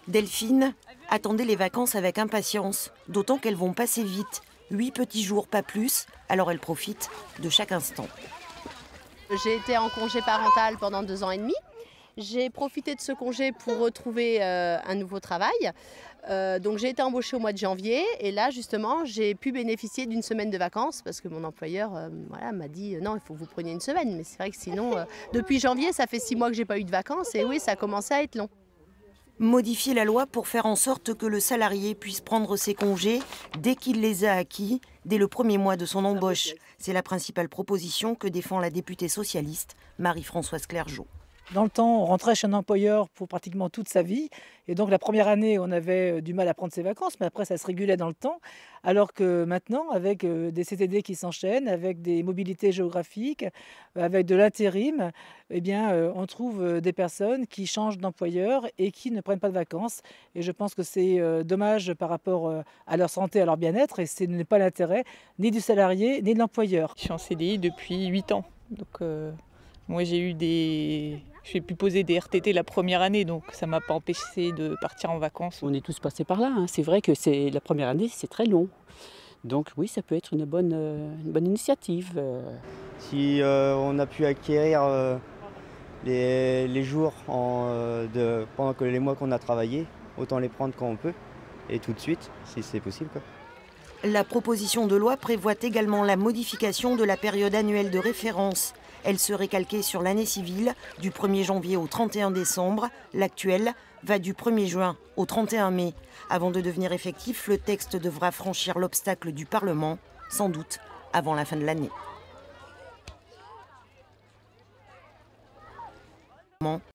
Delphine attendait les vacances avec impatience, d'autant qu'elles vont passer vite. 8 petits jours, pas plus, alors elle profite de chaque instant. J'ai été en congé parental pendant 2 ans et demi. J'ai profité de ce congé pour retrouver un nouveau travail. Donc j'ai été embauchée au mois de janvier et là justement j'ai pu bénéficier d'une semaine de vacances parce que mon employeur m'a dit non, il faut que vous preniez une semaine. Mais c'est vrai que sinon, depuis janvier, ça fait 6 mois que j'ai pas eu de vacances et oui, ça a commencé à être long. Modifier la loi pour faire en sorte que le salarié puisse prendre ses congés dès qu'il les a acquis, dès le premier mois de son embauche. C'est la principale proposition que défend la députée socialiste Marie-Françoise Clergeot. Dans le temps, on rentrait chez un employeur pour pratiquement toute sa vie. Et donc la première année, on avait du mal à prendre ses vacances, mais après, ça se régulait dans le temps. Alors que maintenant, avec des CDD qui s'enchaînent, avec des mobilités géographiques, avec de l'intérim, eh bien, on trouve des personnes qui changent d'employeur et qui ne prennent pas de vacances. Et je pense que c'est dommage par rapport à leur santé, à leur bien-être. Et ce n'est pas l'intérêt ni du salarié, ni de l'employeur. Je suis en CDI depuis 8 ans. Donc, moi, j'ai pu poser des RTT la première année, donc ça ne m'a pas empêché de partir en vacances. On est tous passés par là, hein. C'est vrai que la première année, c'est très long. Donc oui, ça peut être une bonne initiative. Si on a pu acquérir les jours pendant que les mois qu'on a travaillé, autant les prendre quand on peut, et tout de suite, si c'est possible, quoi. La proposition de loi prévoit également la modification de la période annuelle de référence. Elle serait calquée sur l'année civile du 1er janvier au 31 décembre. L'actuelle va du 1er juin au 31 mai. Avant de devenir effectif, le texte devra franchir l'obstacle du Parlement, sans doute avant la fin de l'année.